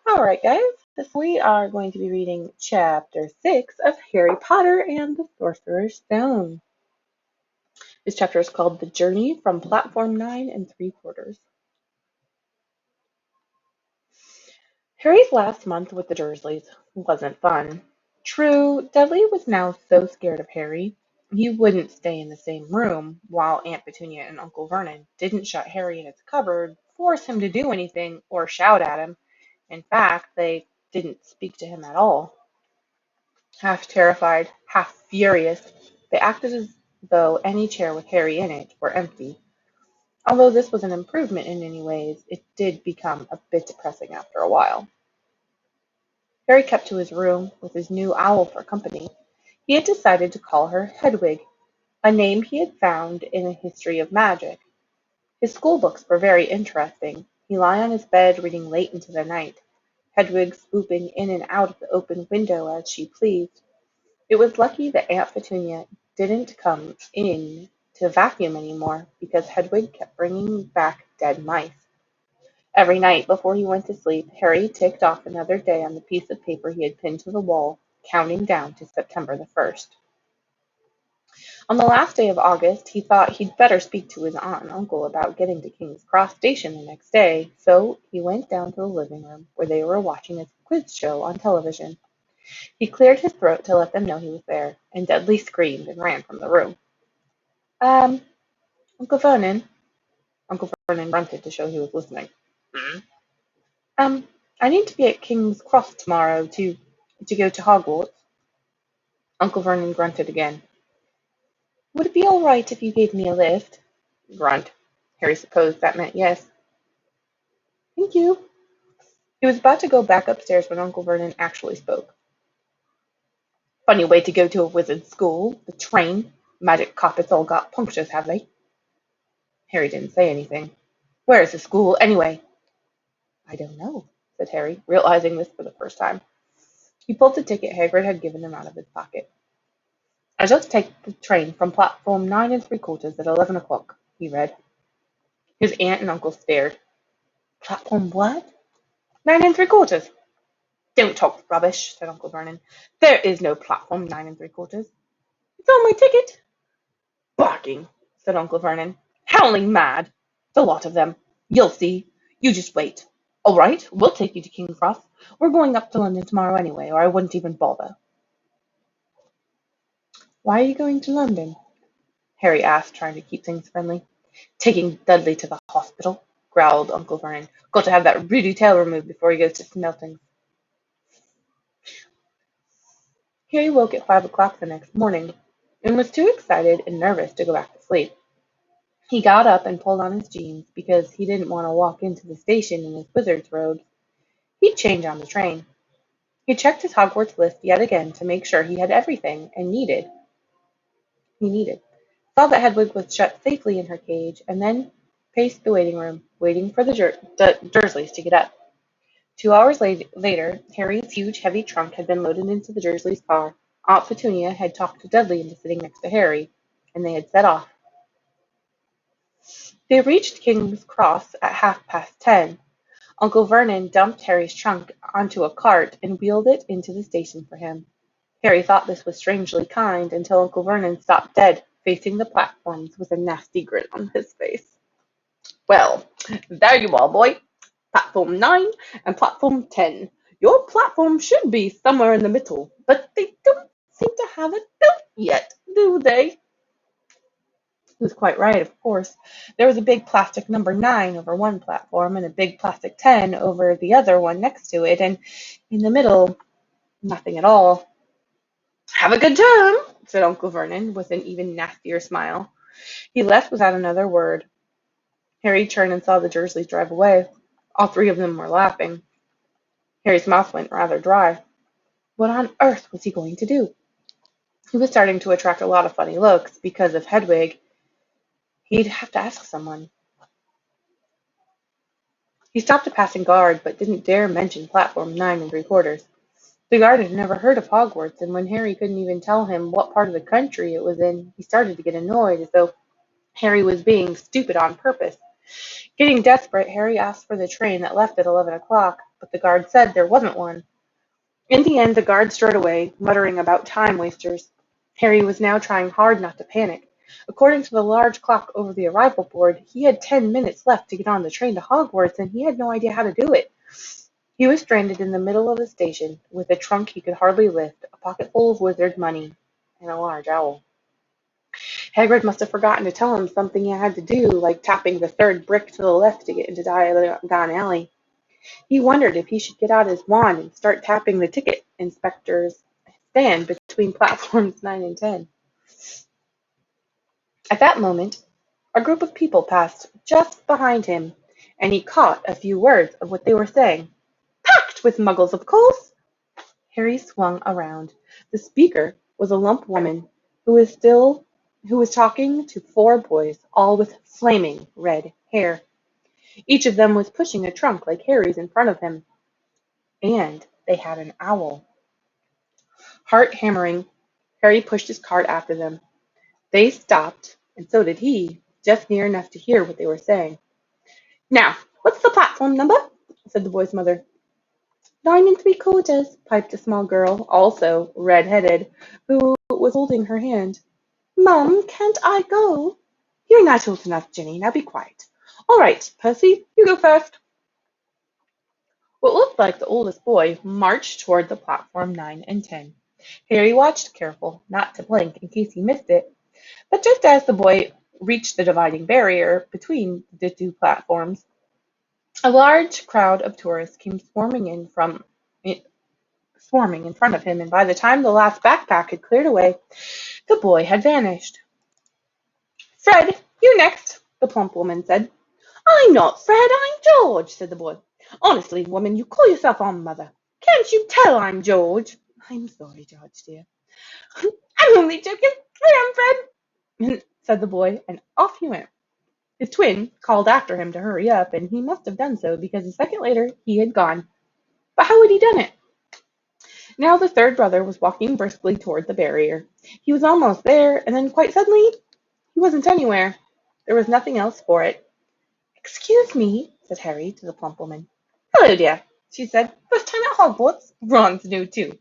All right, guys. We are going to be reading chapter 6 of Harry Potter and the Sorcerer's Stone. This chapter is called The Journey from Platform 9 and 3/4. Harry's last month with the Dursleys wasn't fun. True, Dudley was now so scared of Harry, he wouldn't stay in the same room, while Aunt Petunia and Uncle Vernon didn't shut Harry in his cupboard, force him to do anything, or shout at him. In fact, they didn't speak to him at all. Half terrified, half furious, they acted as though any chair with Harry in it were empty. Although this was an improvement in many ways, it did become a bit depressing after a while. Harry kept to his room with his new owl for company. He had decided to call her Hedwig, a name he had found in a history of magic. His school books were very interesting. He lay on his bed reading late into the night, Hedwig swooping in and out of the open window as she pleased. It was lucky that Aunt Petunia didn't come in to vacuum anymore, because Hedwig kept bringing back dead mice. Every night before he went to sleep, Harry ticked off another day on the piece of paper he had pinned to the wall, counting down to September the 1st. On the last day of August, he thought he'd better speak to his aunt and uncle about getting to King's Cross Station the next day, so he went down to the living room, where they were watching a quiz show on television. He cleared his throat to let them know he was there, and Dudley screamed and ran from the room. Um, Uncle Vernon. Uncle Vernon grunted to show he was listening. "Hmm?" I need to be at King's Cross tomorrow to go to Hogwarts. Uncle Vernon grunted again. Would it be all right if you gave me a lift? Grunt. Harry supposed that meant yes. Thank you. He was about to go back upstairs when Uncle Vernon actually spoke. Funny way to go to a wizard's school. The train. Magic carpets all got punctures, have they? Harry didn't say anything. Where is the school, anyway? I don't know, said Harry, realizing this for the first time. He pulled the ticket Hagrid had given him out of his pocket. I just take the train from platform 9 3/4 at 11 o'clock, he read. His aunt and uncle stared. Platform what? 9 3/4. Don't talk rubbish, said Uncle Vernon. There is no platform 9 3/4. It's on my ticket. Barking, said Uncle Vernon. Howling mad. The lot of them. You'll see. You just wait. All right, we'll take you to King's Cross. We're going up to London tomorrow anyway, or I wouldn't even bother. Why are you going to London? Harry asked, trying to keep things friendly. Taking Dudley to the hospital, growled Uncle Vernon. Got to have that ruddy tail removed before he goes to Smeltings. Harry woke at 5 o'clock the next morning, and was too excited and nervous to go back to sleep. He got up and pulled on his jeans, because he didn't want to walk into the station in his wizard's robes. He'd change on the train. He checked his Hogwarts list yet again to make sure he had everything he needed. Saw that Hedwig was shut safely in her cage, and then paced the waiting room, waiting for the Dursleys to get up. 2 hours later, Harry's huge, heavy trunk had been loaded into the Dursleys' car. Aunt Petunia had talked Dudley into sitting next to Harry, and they had set off. They reached King's Cross at 10:30. Uncle Vernon dumped Harry's trunk onto a cart and wheeled it into the station for him. Harry thought this was strangely kind, until Uncle Vernon stopped dead, facing the platforms with a nasty grin on his face. Well, there you are, boy. Platform 9 and platform 10. Your platform should be somewhere in the middle, but they don't seem to have it built yet, do they? He was quite right, of course. There was a big plastic number 9 over one platform, and a big plastic 10 over the other one next to it, and in the middle, nothing at all. Have a good time, said Uncle Vernon, with an even nastier smile. He left without another word. Harry turned and saw the Dursleys drive away. All three of them were laughing. Harry's mouth went rather dry. What on earth was he going to do? He was starting to attract a lot of funny looks, because of Hedwig. He'd have to ask someone. He stopped a passing guard, but didn't dare mention platform 9 3/4. The guard had never heard of Hogwarts, and when Harry couldn't even tell him what part of the country it was in, he started to get annoyed, as though Harry was being stupid on purpose. Getting desperate, Harry asked for the train that left at 11 o'clock, but the guard said there wasn't one. In the end, the guard strode away, muttering about time wasters. Harry was now trying hard not to panic. According to the large clock over the arrival board, he had 10 minutes left to get on the train to Hogwarts, and he had no idea how to do it. He was stranded in the middle of the station, with a trunk he could hardly lift, a pocket full of wizard money, and a large owl. Hagrid must have forgotten to tell him something he had to do, like tapping the third brick to the left to get into Diagon Alley. He wondered if he should get out his wand and start tapping the ticket inspector's stand between platforms 9 and 10. At that moment, a group of people passed just behind him, and he caught a few words of what they were saying. Packed with muggles, of course! Harry swung around. The speaker was a lump woman who was talking to four boys, all with flaming red hair. Each of them was pushing a trunk like Harry's in front of him, and they had an owl. Heart hammering, Harry pushed his cart after them. They stopped, and so did he, just near enough to hear what they were saying. Now, what's the platform number? Said the boy's mother. 9 3/4, piped a small girl, also red-headed, who was holding her hand. Mum, can't I go? You're not old enough, Jenny. Now be quiet. All right, Percy, you go first. What looked like the oldest boy marched toward the platform 9 and 10. Harry watched, careful not to blink in case he missed it. But just as the boy reached the dividing barrier between the two platforms, a large crowd of tourists came swarming in front of him, and by the time the last backpack had cleared away, the boy had vanished. Fred, you next, the plump woman said. I'm not Fred, I'm George, said the boy. Honestly, woman, you call yourself our mother. Can't you tell I'm George? I'm sorry, George, dear. I'm only joking. I am Fred, said the boy, and off he went. His twin called after him to hurry up, and he must have done so because a second later he had gone. But how had he done it? Now the third brother was walking briskly toward the barrier. He was almost there, and then quite suddenly he wasn't anywhere. There was nothing else for it. Excuse me, said Harry to the plump woman. Hello, dear, she said. First time at Hogwarts? Ron's new too.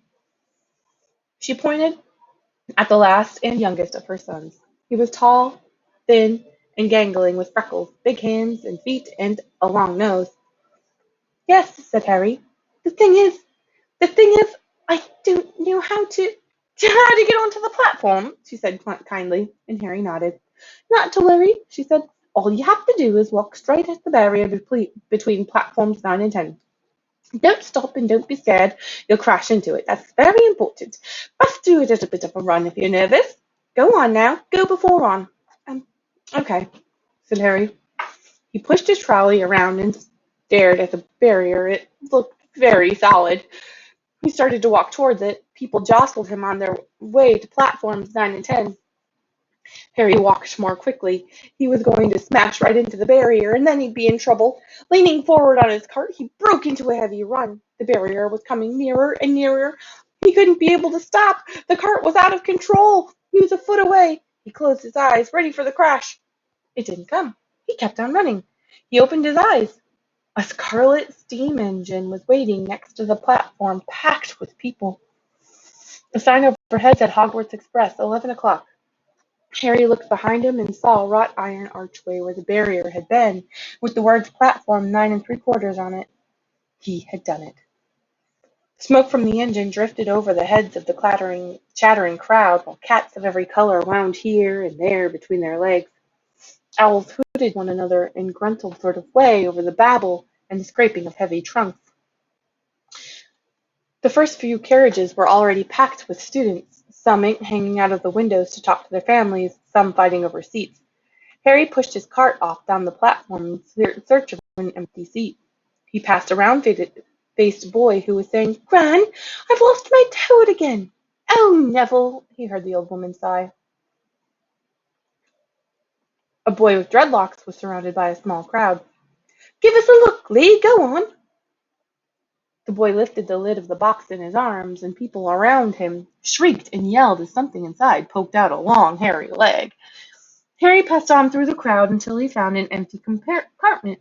She pointed at the last and youngest of her sons. He was tall, thin, and gangling with freckles, big hands and feet, and a long nose. Yes, said Harry. The thing is, I don't know how to get onto the platform, she said kindly, and Harry nodded. Not to worry, she said. All you have to do is walk straight at the barrier between platforms 9 and 10. Don't stop and don't be scared. You'll crash into it. That's very important. Bust through it at a bit of a run if you're nervous. Go on now. Go before Ron. Okay, said Harry. He pushed his trolley around and stared at the barrier. It looked very solid. He started to walk towards it. People jostled him on their way to platforms 9 and 10. Harry walked more quickly. He was going to smash right into the barrier, and then he'd be in trouble. Leaning forward on his cart, he broke into a heavy run. The barrier was coming nearer and nearer. He couldn't be able to stop. The cart was out of control. He was a foot away. He closed his eyes, ready for the crash. It didn't come. He kept on running. He opened his eyes. A scarlet steam engine was waiting next to the platform, packed with people. The sign overhead said Hogwarts Express, 11 o'clock. Harry looked behind him and saw a wrought iron archway where the barrier had been, with the words platform 9 3/4 on it. He had done it. Smoke from the engine drifted over the heads of the chattering crowd, while cats of every color wound here and there between their legs. Owls hooted one another in gruntled sort of way over the babble and the scraping of heavy trunks. The first few carriages were already packed with students, some hanging out of the windows to talk to their families, some fighting over seats. Harry pushed his cart off down the platform in search of an empty seat. He passed a round-faced boy who was saying, Gran, I've lost my toad again. Oh, Neville, he heard the old woman sigh. A boy with dreadlocks was surrounded by a small crowd. Give us a look, Lee, go on. The boy lifted the lid of the box in his arms, and people around him shrieked and yelled as something inside poked out a long, hairy leg. Harry passed on through the crowd until he found an empty compartment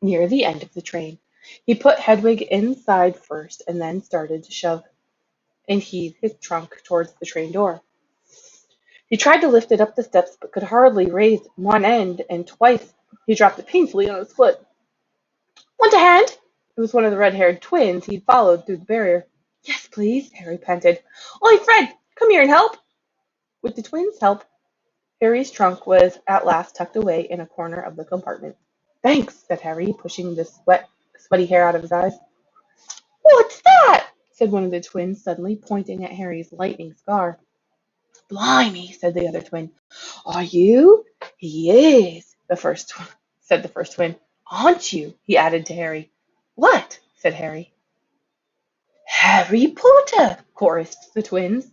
near the end of the train. He put Hedwig inside first and then started to shove and heave his trunk towards the train door. He tried to lift it up the steps but could hardly raise one end, and twice he dropped it painfully on his foot. Want a hand? It was one of the red-haired twins he'd followed through the barrier. Yes, please, Harry panted. Oi, Fred, come here and help. With the twins' help, Harry's trunk was at last tucked away in a corner of the compartment. Thanks, said Harry, pushing the sweaty hair out of his eyes. What's that? Said one of the twins, suddenly pointing at Harry's lightning scar. Blimey, said the other twin. Are you? He is, said the first twin. Aren't you? He added to Harry. What? Said Harry. Harry Potter, chorused the twins.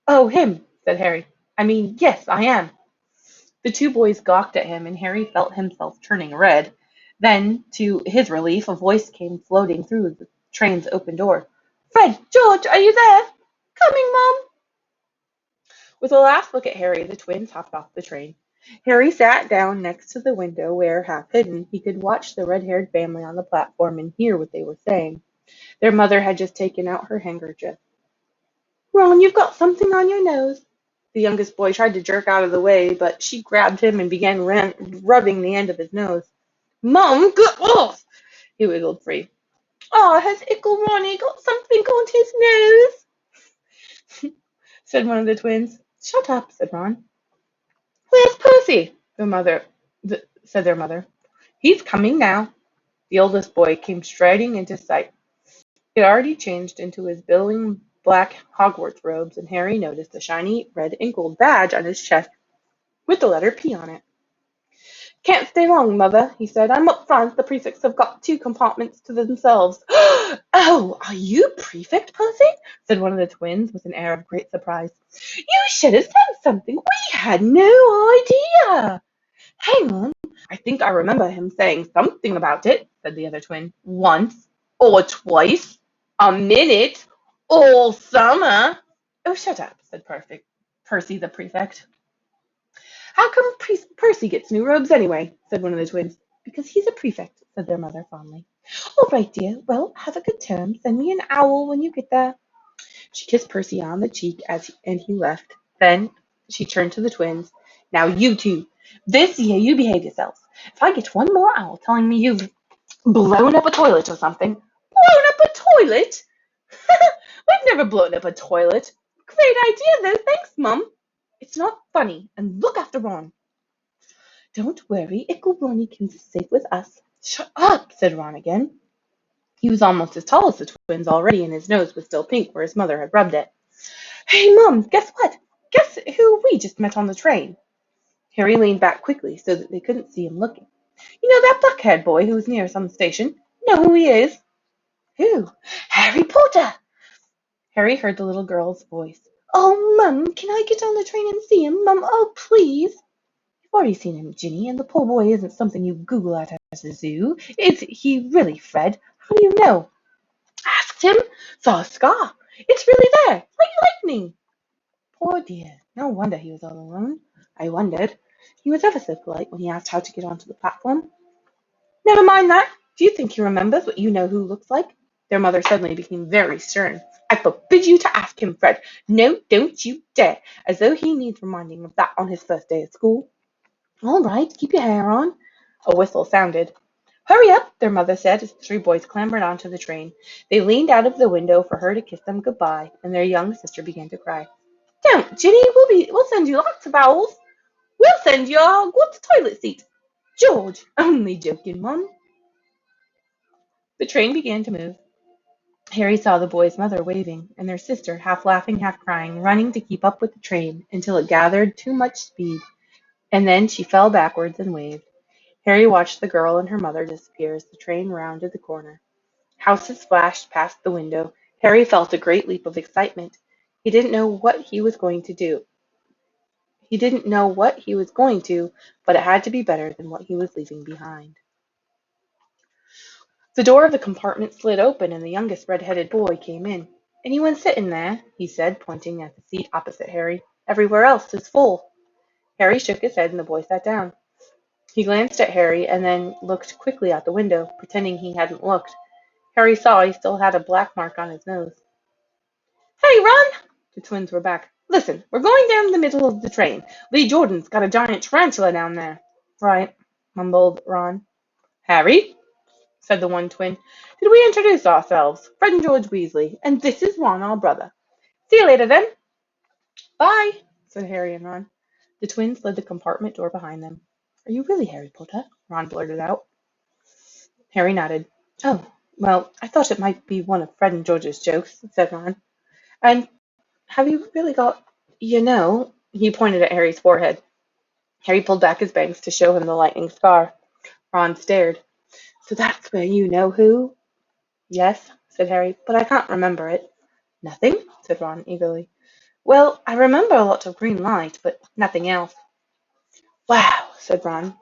Oh, him, said Harry. I mean, yes, I am. The two boys gawked at him, and Harry felt himself turning red. Then, to his relief, a voice came floating through the train's open door. Fred, George, are you there? Coming, Mum. With a last look at Harry, the twins hopped off the train. Harry sat down next to the window where, half hidden, he could watch the red-haired family on the platform and hear what they were saying. Their mother had just taken out her handkerchief. Ron, you've got something on your nose. The youngest boy tried to jerk out of the way, but she grabbed him and began rubbing the end of his nose. Mum, get off! He wiggled free. Oh, has Ickle Ronnie got something on his nose? Said one of the twins. Shut up, said Ron. Where's Percy? Said their mother. He's coming now. The oldest boy came striding into sight. He had already changed into his billowing black Hogwarts robes, and Harry noticed a shiny red ink gold badge on his chest with the letter P on it. Can't stay long, Mother, he said. I'm up front. The prefects have got 2 compartments to themselves. Oh, are you prefect, Percy? Said one of the twins with an air of great surprise. You should have said something. We had no idea. Hang on. I think I remember him saying something about it, said the other twin. Once or twice. A minute. All summer. Oh, shut up, said Percy the prefect. How come Percy gets new robes anyway? Said one of the twins. Because he's a prefect, said their mother fondly. All right, dear. Well, have a good term. Send me an owl when you get there. She kissed Percy on the cheek and he left. Then she turned to the twins. Now you two, this year you behave yourselves. If I get one more owl telling me you've blown up a toilet or something. Blown up a toilet? We've never blown up a toilet. Great idea, though. Thanks, Mum. It's not funny, and look after Ron. Don't worry, Icklebonny can be safe with us. Shut up, said Ron again. He was almost as tall as the twins already, and his nose was still pink where his mother had rubbed it. Hey, Mum, guess what? Guess who we just met on the train? Harry leaned back quickly so that they couldn't see him looking. You know that black-haired boy who was near us on the station? Know who he is? Who? Harry Potter! Harry heard the little girl's voice. Oh, Mum, can I get on the train and see him, Mum? Oh, please. You've already seen him, Ginny, and the poor boy isn't something you Google at a zoo. Is he really, Fred? How do you know? Asked him. Saw a scar. It's really there, like lightning. Poor dear. No wonder he was all alone. I wondered. He was ever so polite when he asked how to get onto the platform. Never mind that. Do you think he remembers what you know who looks like? Their mother suddenly became very stern. I forbid you to ask him, Fred. No, don't you dare. As though he needs reminding of that on his first day at school. All right, keep your hair on. A whistle sounded. Hurry up, their mother said as the 3 boys clambered onto the train. They leaned out of the window for her to kiss them goodbye, and their young sister began to cry. Don't, Ginny. We'll send you lots of owls. We'll send you a Hogwarts toilet seat. George, only joking, Mum. The train began to move. Harry saw the boy's mother waving, and their sister, half laughing, half crying, running to keep up with the train until it gathered too much speed, and then she fell backwards and waved. Harry watched the girl and her mother disappear as the train rounded the corner. Houses flashed past the window. Harry felt a great leap of excitement. He didn't know what he was going to do. But it had to be better than what he was leaving behind. The door of the compartment slid open, and the youngest red-headed boy came in. Anyone sitting there? He said, pointing at the seat opposite Harry. Everywhere else is full. Harry shook his head and the boy sat down. He glanced at Harry and then looked quickly out the window, pretending he hadn't looked. Harry saw he still had a black mark on his nose. Hey, Ron! The twins were back. Listen, we're going down the middle of the train. Lee Jordan's got a giant tarantula down there. Right, mumbled Ron. Harry, said the one twin, did we introduce ourselves? Fred and George Weasley, and this is Ron, our brother. See you later, then. Bye, said Harry and Ron. The twins slid the compartment door behind them. Are you really Harry Potter? Ron blurted out. Harry nodded. Oh, well, I thought it might be one of Fred and George's jokes, said Ron. And have you really got, he pointed at Harry's forehead. Harry pulled back his bangs to show him the lightning scar. Ron stared. So that's where you know who? Yes, said Harry, but I can't remember it. Nothing? Said Ron eagerly. Well, I remember a lot of green light, but nothing else. Wow, said Ron.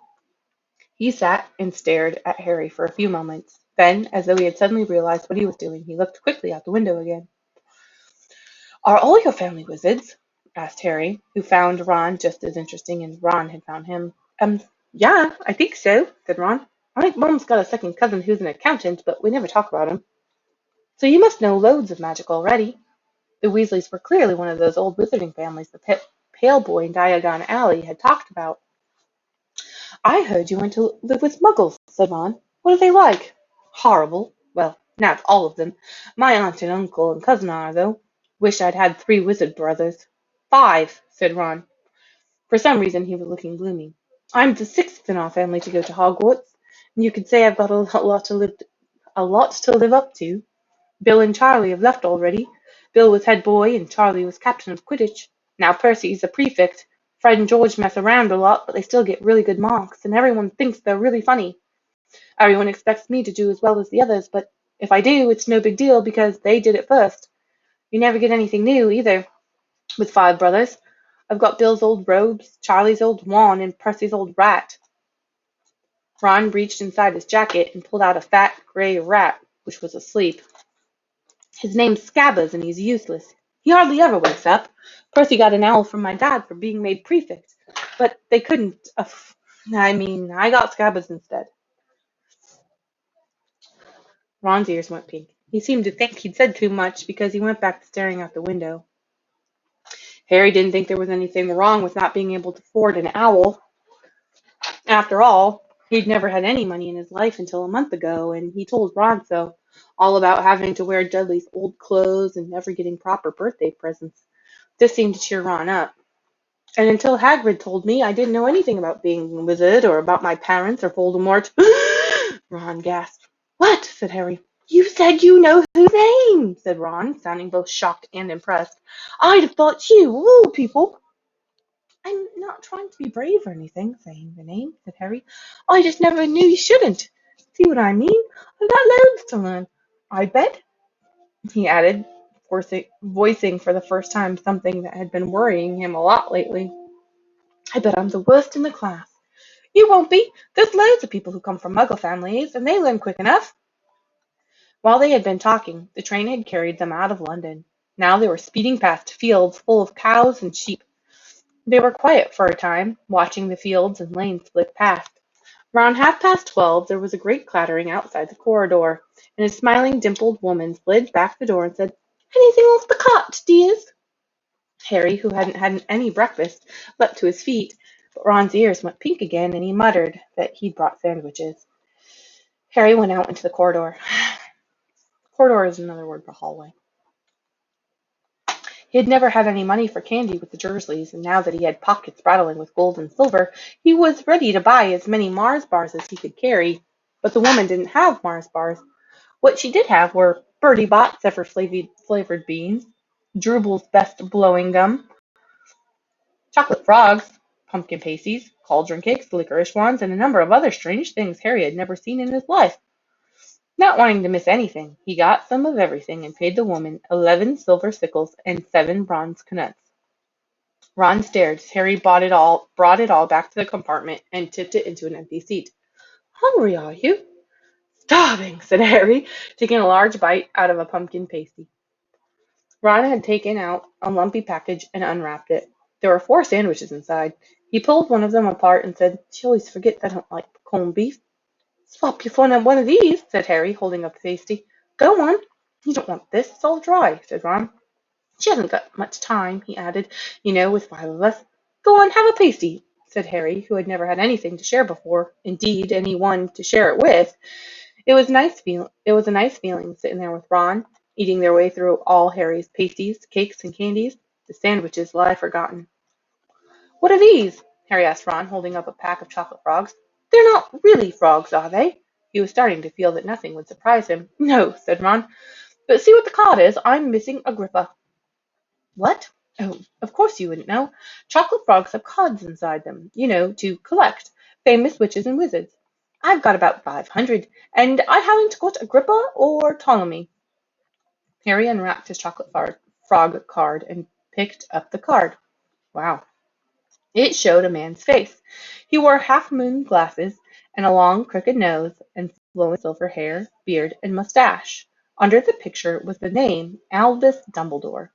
He sat and stared at Harry for a few moments. Then, as though he had suddenly realized what he was doing, he looked quickly out the window again. Are all your family wizards? Asked Harry, who found Ron just as interesting as Ron had found him. Yeah, I think so, said Ron. I think Mom's got a second cousin who's an accountant, but we never talk about him. So you must know loads of magic already. The Weasleys were clearly one of those old wizarding families the Pale Boy in Diagon Alley had talked about. I heard you went to live with Muggles, said Ron. What are they like? Horrible. Well, not all of them. My aunt and uncle and cousin are, though. Wish I'd had 3 wizard brothers. 5, said Ron. For some reason he was looking gloomy. I'm the 6th in our family to go to Hogwarts, and you could say I've got a lot to live up to. Bill and Charlie have left already. Bill was head boy and Charlie was captain of Quidditch. Now Percy's a prefect. Fred and George mess around a lot, but they still get really good marks, and everyone thinks they're really funny. Everyone expects me to do as well as the others, but if I do, it's no big deal because they did it first. You never get anything new, either, with 5 brothers. I've got Bill's old robes, Charlie's old wand, and Percy's old rat. Ron reached inside his jacket and pulled out a fat, gray rat, which was asleep. His name's Scabbers, and he's useless. He hardly ever wakes up. Percy got an owl from my dad for being made prefect, but they couldn't. I got Scabbers instead. Ron's ears went pink. He seemed to think he'd said too much because he went back to staring out the window. Harry didn't think there was anything wrong with not being able to afford an owl. After all, he'd never had any money in his life until a month ago, and he told Ron so, all about having to wear Dudley's old clothes and never getting proper birthday presents. This seemed to cheer Ron up. And until Hagrid told me, I didn't know anything about being a wizard or about my parents or Voldemort. Ron gasped. What? Said Harry. You said you know whose name, said Ron, sounding both shocked and impressed. I'd have thought you, of all people. I'm not trying to be brave or anything, saying the name, said Harry. I just never knew you shouldn't. See what I mean? I've got loads to learn. I bet, he added, voicing for the first time something that had been worrying him a lot lately. I bet I'm the worst in the class. You won't be. There's loads of people who come from Muggle families, and they learn quick enough. While they had been talking, the train had carried them out of London. Now they were speeding past fields full of cows and sheep. They were quiet for a time, watching the fields and lanes flit past. Around 12:30 there was a great clattering outside the corridor, and a smiling, dimpled woman slid back the door and said, Anything off the cart, dears? Harry, who hadn't had any breakfast, leapt to his feet, but Ron's ears went pink again, and he muttered that he'd brought sandwiches. Harry went out into the corridor. Corridor is another word for hallway. He had never had any money for candy with the Dursleys, and now that he had pockets rattling with gold and silver, he was ready to buy as many Mars bars as he could carry. But the woman didn't have Mars bars. What she did have were Bertie Bott's ever-flavored beans, Drubel's best blowing gum, chocolate frogs, pumpkin pasties, cauldron cakes, licorice wands, and a number of other strange things Harry had never seen in his life. Not wanting to miss anything, he got some of everything and paid the woman 11 silver sickles and 7 bronze knuts. Ron stared as Harry brought it all back to the compartment and tipped it into an empty seat. Hungry, are you? Starving, said Harry, taking a large bite out of a pumpkin pasty. Ron had taken out a lumpy package and unwrapped it. There were 4 sandwiches inside. He pulled one of them apart and said, "She always forgets I don't like corned beef." "Swap your fun on one of these," said Harry, holding up the pasty. "Go on." "You don't want this, it's all dry," said Ron. "She hasn't got much time," he added, with 5 of us. "Go on, have a pasty," said Harry, who had never had anything to share before, indeed, any one to share it with. It was a nice feeling sitting there with Ron, eating their way through all Harry's pasties, cakes, and candies. The sandwiches lie forgotten. "What are these?" Harry asked Ron, holding up a pack of chocolate frogs. "They're not really frogs, are they?" He was starting to feel that nothing would surprise him. "No," said Ron. "But see what the card is. I'm missing Agrippa." "What? Oh, of course you wouldn't know. Chocolate frogs have cards inside them, to collect. Famous witches and wizards. I've got about 500, and I haven't got Agrippa or Ptolemy." Harry unwrapped his frog card and picked up the card. Wow. It showed a man's face. He wore half-moon glasses and a long, crooked nose and flowing silver hair, beard, and mustache. Under the picture was the name Albus Dumbledore.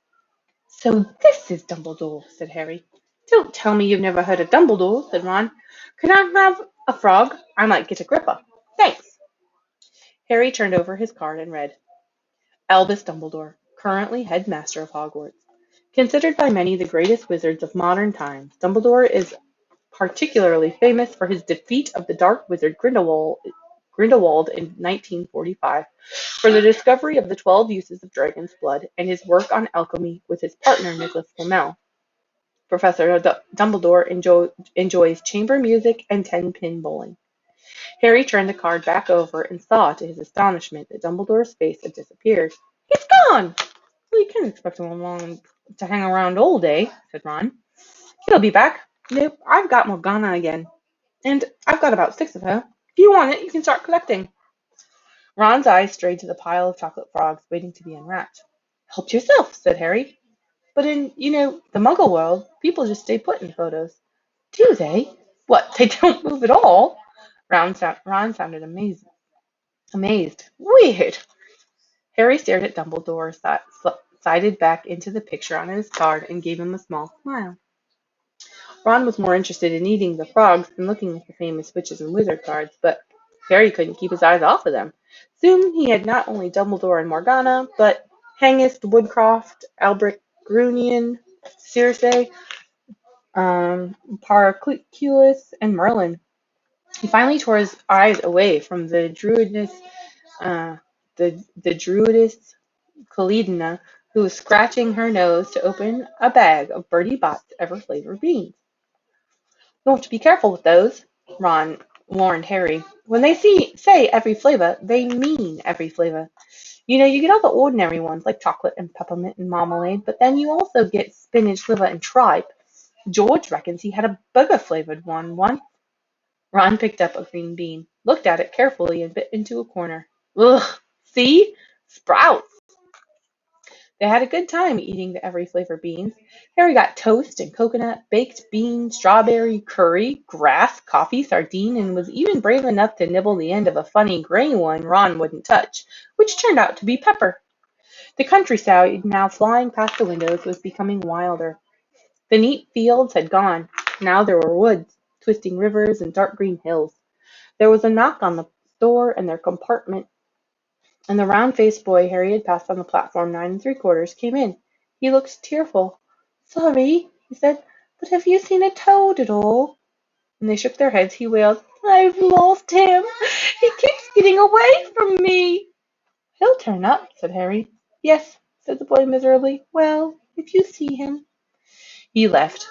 "So this is Dumbledore," said Harry. "Don't tell me you've never heard of Dumbledore," said Ron. "Can I have a frog? I might get Agrippa. Thanks." Harry turned over his card and read, "Albus Dumbledore, currently headmaster of Hogwarts. Considered by many the greatest wizards of modern times, Dumbledore is particularly famous for his defeat of the dark wizard Grindelwald in 1945, for the discovery of the 12 uses of dragon's blood, and his work on alchemy with his partner Nicholas Flamel. Professor Dumbledore enjoys chamber music and 10-pin bowling." Harry turned the card back over and saw, to his astonishment, that Dumbledore's face had disappeared. "He's gone!" "Well, you can't expect him to hang around all day," said Ron. "He'll be back. Nope, I've got Morgana again. And I've got about 6 of her. If you want it, you can start collecting." Ron's eyes strayed to the pile of chocolate frogs waiting to be unwrapped. "Help yourself," said Harry. "But in, the Muggle world, people just stay put in photos." "Do they? What, they don't move at all?" Ron sounded amazed. "Weird." Harry stared at Dumbledore, sighted back into the picture on his card, and gave him a small smile. Ron was more interested in eating the frogs than looking at the famous witches and wizard cards, but Harry couldn't keep his eyes off of them. Soon he had not only Dumbledore and Morgana, but Hengist, Woodcroft, Albrecht Grunion, Circe, Paracelsus, and Merlin. He finally tore his eyes away from uh, the druidess Kalidina, who was scratching her nose to open a bag of Bertie Bott's ever-flavored beans. "You'll have to be careful with those," Ron warned Harry. "When they say every flavor, they mean every flavor. You get all the ordinary ones like chocolate and peppermint and marmalade, but then you also get spinach, liver, and tripe. George reckons he had a burger-flavored one once." Ron picked up a green bean, looked at it carefully, and bit into a corner. "Ugh, see? Sprouts." They had a good time eating the every flavor beans. Harry got toast and coconut, baked bean, strawberry, curry, grass, coffee, sardine, and was even brave enough to nibble the end of a funny gray one Ron wouldn't touch, which turned out to be pepper. The countryside, now flying past the windows, was becoming wilder. The neat fields had gone. Now there were woods, twisting rivers, and dark green hills. There was a knock on the door, and their compartment and the round-faced boy Harry had passed on the platform 9 3/4 came in. He looked tearful. "Sorry," he said, "but have you seen a toad at all?" When they shook their heads, he wailed, "I've lost him. He keeps getting away from me." "He'll turn up," said Harry. "Yes," said the boy miserably. "Well, if you see him." He left.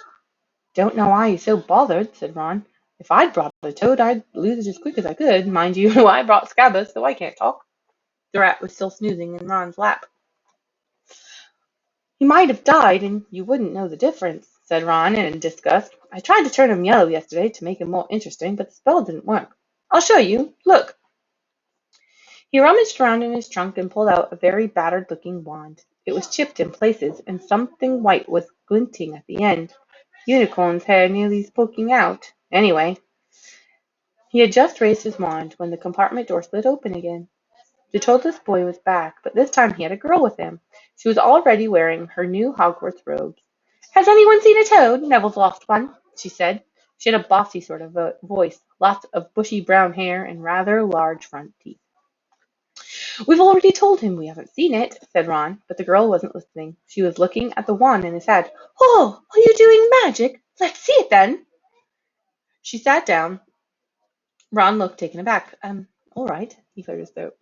"Don't know why he's so bothered," said Ron. "If I'd brought a toad, I'd lose it as quick as I could. Mind you, I brought Scabbers, so I can't talk." The rat was still snoozing in Ron's lap. "He might have died, and you wouldn't know the difference," said Ron in disgust. "I tried to turn him yellow yesterday to make him more interesting, but the spell didn't work. I'll show you. Look." He rummaged around in his trunk and pulled out a very battered-looking wand. It was chipped in places, and something white was glinting at the end. Unicorn's hair nearly poking out. Anyway, he had just raised his wand when the compartment door slid open again. The toadless boy was back, but this time he had a girl with him. She was already wearing her new Hogwarts robes. "Has anyone seen a toad? Neville's lost one," she said. She had a bossy sort of voice, lots of bushy brown hair, and rather large front teeth. "We've already told him we haven't seen it," said Ron, but the girl wasn't listening. She was looking at the wand in his head. "Oh, are you doing magic? Let's see it then." She sat down. Ron looked taken aback. All right," he cleared his throat.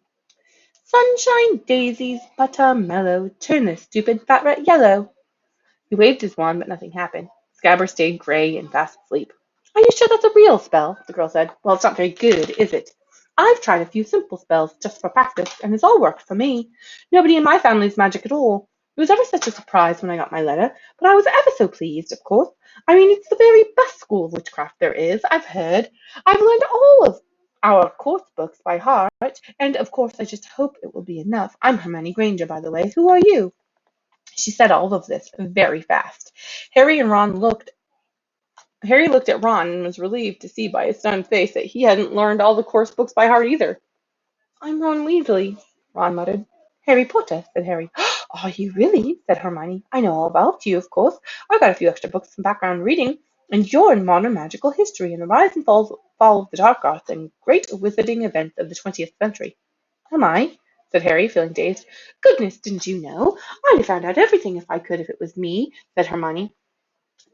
"Sunshine, daisies, butter, mellow, turn this stupid fat rat yellow." He waved his wand, but nothing happened. Scabber stayed gray and fast asleep. "Are you sure that's a real spell?" the girl said. "Well, it's not very good, is it? I've tried a few simple spells just for practice, and it's all worked for me. Nobody in my family's magic at all. It was ever such a surprise when I got my letter, but I was ever so pleased, of course. I mean, it's the very best school of witchcraft there is, I've heard. I've learned all of our course books by heart, and of course I just hope it will be enough. I'm Hermione Granger, by the way. Who are you?" She said all of this very fast. Harry looked at Ron and was relieved to see by his stunned face that he hadn't learned all the course books by heart either. "I'm Ron Weasley," Ron muttered. "Harry Potter," said Harry. "Are you really?" said Hermione. "I know all about you, of course. I've got a few extra books and background reading, and you're in modern magical history and the rise and fall of the dark arts and great wizarding events of the 20th century." "Am I?" said Harry, feeling dazed. "Goodness, didn't you know? I'd have found out everything if I could if it was me," said Hermione.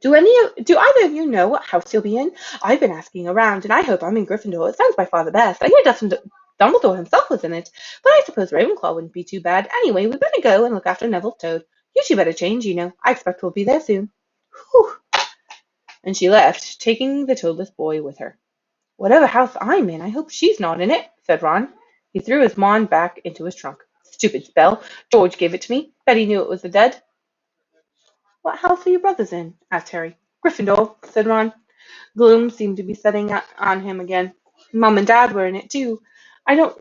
Do either of you know what house you'll be in? I've been asking around, and I hope I'm in Gryffindor. It sounds by far the best. I hear Dumbledore himself was in it, but I suppose Ravenclaw wouldn't be too bad. Anyway, we better go and look after Neville's toad. You two better change, you know. I expect we'll be there soon." Whew. And she left, taking the toadless boy with her. "Whatever house I'm in, I hope she's not in it," said Ron. He threw his wand back into his trunk. "Stupid spell. George gave it to me. Bet he knew it was the dead." "What house are your brothers in?" asked Harry. "Gryffindor," said Ron. Gloom seemed to be setting on him again. "Mum and Dad were in it too. I don't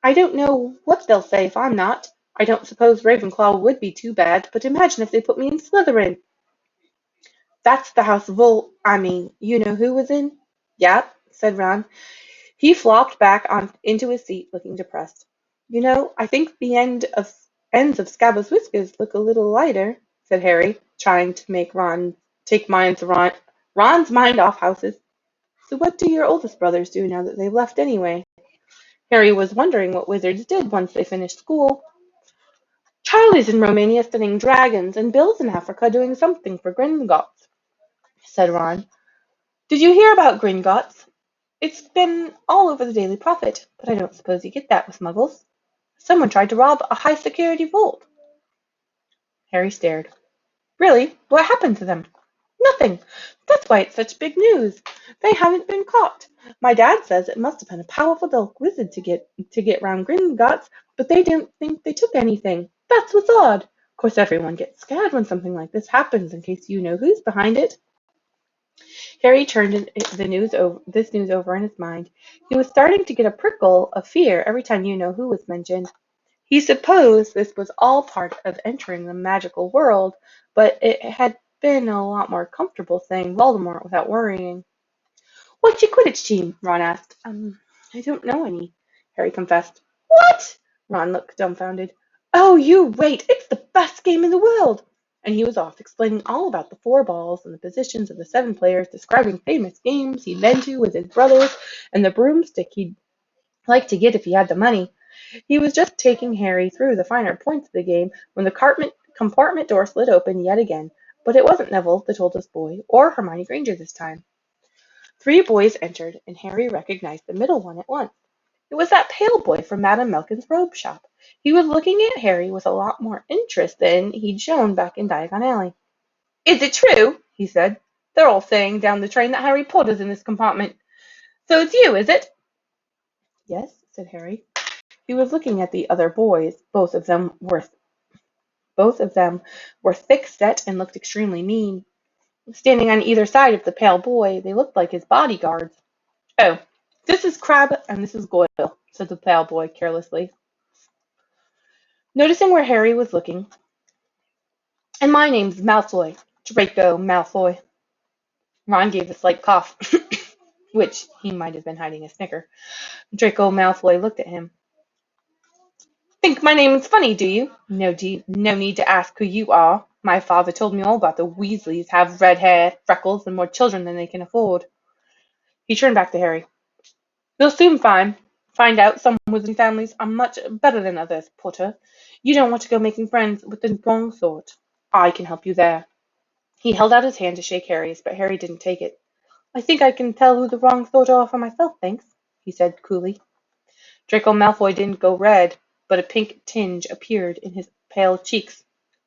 I don't know what they'll say if I'm not. I don't suppose Ravenclaw would be too bad, but imagine if they put me in Slytherin." "That's the house you know who was in?" "Yep," said Ron. He flopped back into his seat, looking depressed. "You know, I think the ends of Scabbers' whiskers look a little lighter," said Harry, trying to make Ron's mind off houses. "So what do your oldest brothers do now that they've left anyway?" Harry was wondering what wizards did once they finished school. "Charlie's in Romania studying dragons, and Bill's in Africa doing something for Gringotts," said Ron. "Did you hear about Gringotts? It's been all over the Daily Prophet, but I don't suppose you get that with muggles. Someone tried to rob a high-security vault." Harry stared. "Really? What happened to them?" "Nothing. That's why it's such big news. They haven't been caught. My dad says it must have been a powerful dark wizard to get round Gringotts, but they don't think they took anything. That's what's odd. Of course, everyone gets scared when something like this happens, in case you know who's behind it." Harry turned this news over in his mind. He was starting to get a prickle of fear every time you know who was mentioned. He supposed this was all part of entering the magical world, but it had been a lot more comfortable saying Voldemort without worrying. "What's your Quidditch team?" Ron asked. I don't know any," Harry confessed. "What?" Ron looked dumbfounded. "Oh, you wait. It's the best game in the world." And he was off, explaining all about the four balls and the positions of the seven players, describing famous games he'd been to with his brothers, and the broomstick he'd like to get if he had the money. He was just taking Harry through the finer points of the game when the compartment door slid open yet again, but it wasn't Neville, the toldest boy, or Hermione Granger this time. Three boys entered, and Harry recognized the middle one at once. It was that pale boy from Madame Malkin's robe shop. He was looking at Harry with a lot more interest than he'd shown back in Diagon Alley. "Is it true?" he said. "They're all saying down the train that Harry Potter's in this compartment. So it's you, is it?" "Yes," said Harry. He was looking at the other boys. Both of them were thick-set and looked extremely mean. Standing on either side of the pale boy, they looked like his bodyguards. "Oh, this is Crabbe and this is Goyle," said the pale boy carelessly, noticing where Harry was looking. "And my name's Malfoy, Draco Malfoy." Ron gave a slight cough, which he might have been hiding a snicker. Draco Malfoy looked at him. "Think my name's funny, do you? No need to ask who you are. My father told me all about the Weasleys have red hair, freckles, and more children than they can afford." He turned back to Harry. "You'll soon find out some wizarding families are much better than others, Potter. You don't want to go making friends with the wrong sort. I can help you there." He held out his hand to shake Harry's, but Harry didn't take it. "I think I can tell who the wrong sort are for myself, thanks," he said coolly. Draco Malfoy didn't go red, but a pink tinge appeared in his pale cheeks.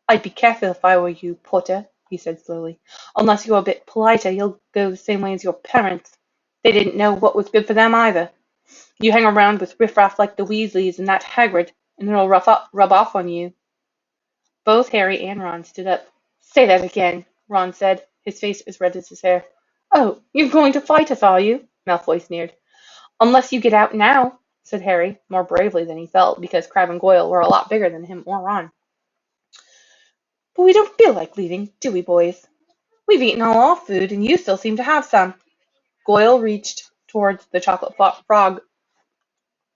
"I'd be careful if I were you, Potter," he said slowly. "Unless you're a bit politer, you'll go the same way as your parents. They didn't know what was good for them either. You hang around with riffraff like the Weasleys and that Hagrid, and it'll rub off on you." Both Harry and Ron stood up. "Say that again," Ron said, his face as red as his hair. "Oh, you're going to fight us, are you?" Malfoy sneered. "Unless you get out now," said Harry, more bravely than he felt, because Crabbe and Goyle were a lot bigger than him or Ron. "But we don't feel like leaving, do we, boys? We've eaten all our food, and you still seem to have some." Goyle reached towards the chocolate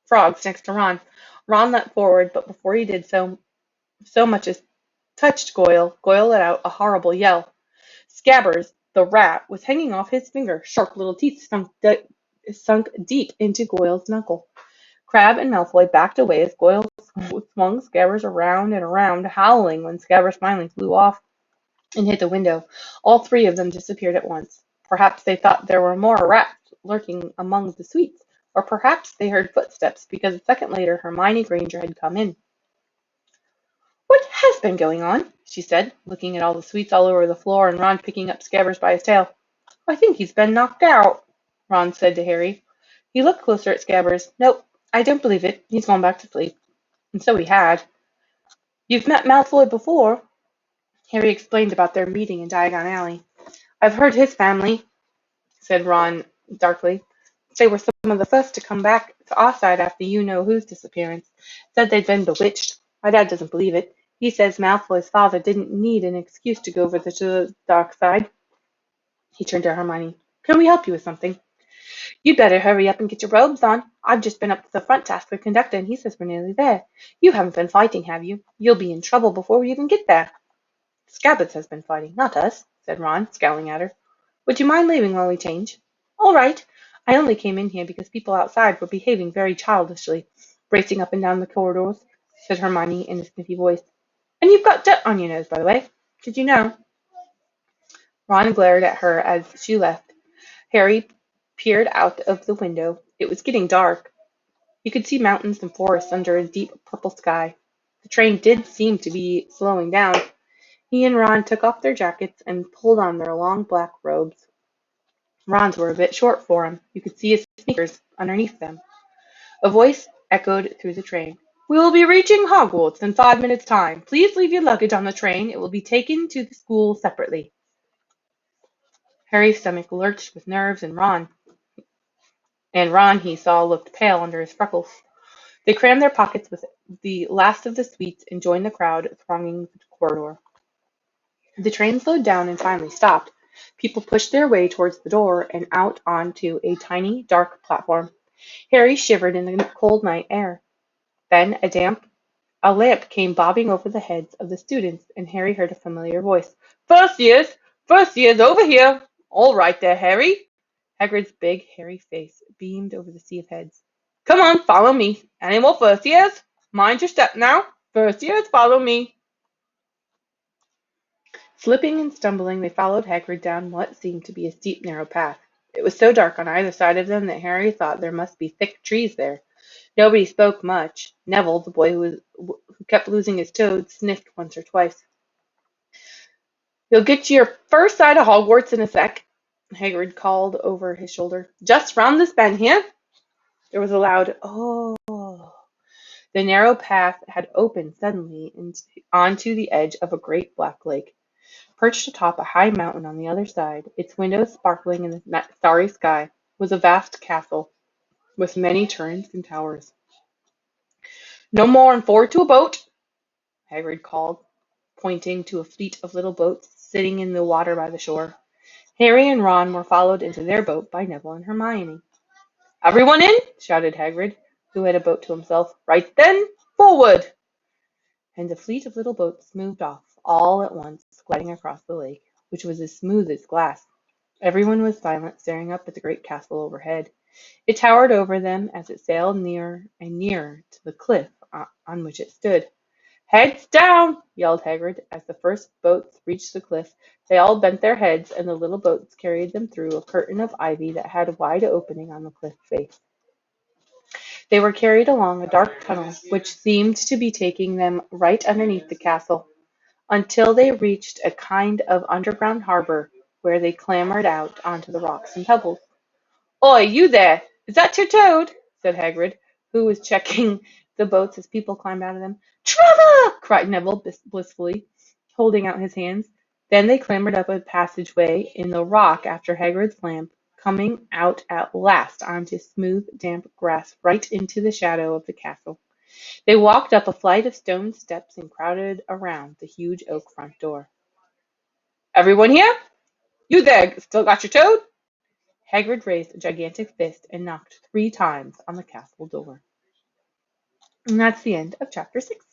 frogs next to Ron. Ron leapt forward, but before he did so much as touched Goyle, Goyle let out a horrible yell. Scabbers, the rat, was hanging off his finger, sharp little teeth sunk deep into Goyle's knuckle. Crabbe and Malfoy backed away as Goyle swung Scabbers around and around, howling when Scabbers finally flew off and hit the window. All three of them disappeared at once. Perhaps they thought there were more rats lurking among the sweets, or perhaps they heard footsteps, because a second later Hermione Granger had come in. "What has been going on?" she said, looking at all the sweets all over the floor and Ron picking up Scabbers by his tail. "I think he's been knocked out," Ron said to Harry. He looked closer at Scabbers. "Nope, I don't believe it. He's gone back to sleep." And so he had. "You've met Malfoy before?" Harry explained about their meeting in Diagon Alley. "I've heard his family," said Ron darkly. "They were some of the first to come back to our side after you-know-who's disappearance. Said they'd been bewitched. My dad doesn't believe it. He says Malfoy's father didn't need an excuse to go over to the dark side." He turned to Hermione. "Can we help you with something?" "You'd better hurry up and get your robes on. I've just been up to the front to ask the conductor, and he says we're nearly there. You haven't been fighting, have you? You'll be in trouble before we even get there." "Scabbers has been fighting, not us," said Ron, scowling at her. "Would you mind leaving while we change?" "All right. I only came in here because people outside were behaving very childishly, racing up and down the corridors," said Hermione in a sniffy voice. "And you've got dirt on your nose, by the way. Did you know?" Ron glared at her as she left. Harry peered out of the window. It was getting dark. You could see mountains and forests under a deep purple sky. The train did seem to be slowing down. He and Ron took off their jackets and pulled on their long black robes. Ron's were a bit short for him. You could see his sneakers underneath them. A voice echoed through the train. "We will be reaching Hogwarts in 5 minutes' time. Please leave your luggage on the train. It will be taken to the school separately." Harry's stomach lurched with nerves, and Ron, he saw, looked pale under his freckles. They crammed their pockets with the last of the sweets and joined the crowd thronging the corridor. The train slowed down and finally stopped. People pushed their way towards the door and out onto a tiny, dark platform. Harry shivered in the cold night air. Then a lamp came bobbing over the heads of the students, and Harry heard a familiar voice. "First years! First years, over here! All right there, Harry!" Hagrid's big, hairy face beamed over the sea of heads. "Come on, follow me. Any more first years? Mind your step now. First years, follow me." Slipping and stumbling, they followed Hagrid down what seemed to be a steep, narrow path. It was so dark on either side of them that Harry thought there must be thick trees there. Nobody spoke much. Neville, the boy who kept losing his toad, sniffed once or twice. "You'll get to your first sight of Hogwarts in a sec," Hagrid called over his shoulder. "Just round this bend here." There was a loud "oh." The narrow path had opened suddenly onto the edge of a great black lake. Perched atop a high mountain on the other side, its windows sparkling in the starry sky, was a vast castle with many turrets and towers. "No more and forward to a boat," Hagrid called, pointing to a fleet of little boats sitting in the water by the shore. Harry and Ron were followed into their boat by Neville and Hermione. "Everyone in?" shouted Hagrid, who had a boat to himself. "Right then, forward!" And the fleet of little boats moved off, all at once, gliding across the lake, which was as smooth as glass. Everyone was silent, staring up at the great castle overhead. It towered over them as it sailed nearer and nearer to the cliff on which it stood. "Heads down!" yelled Hagrid. As the first boats reached the cliff, they all bent their heads, and the little boats carried them through a curtain of ivy that had a wide opening on the cliff face. They were carried along a dark tunnel which seemed to be taking them right underneath the castle, until they reached a kind of underground harbour, where they clambered out onto the rocks and pebbles. "Oi, you there! Is that your Toad?" said Hagrid, who was checking the boats as people climbed out of them. "Trevor!" cried Neville blissfully, holding out his hands. Then they clambered up a passageway in the rock after Hagrid's lamp, coming out at last onto smooth, damp grass right into the shadow of the castle. They walked up a flight of stone steps and crowded around the huge oak front door. "Everyone here? You there, still got your Toad?" Hagrid raised a gigantic fist and knocked 3 times on the castle door. And that's the end of chapter 6.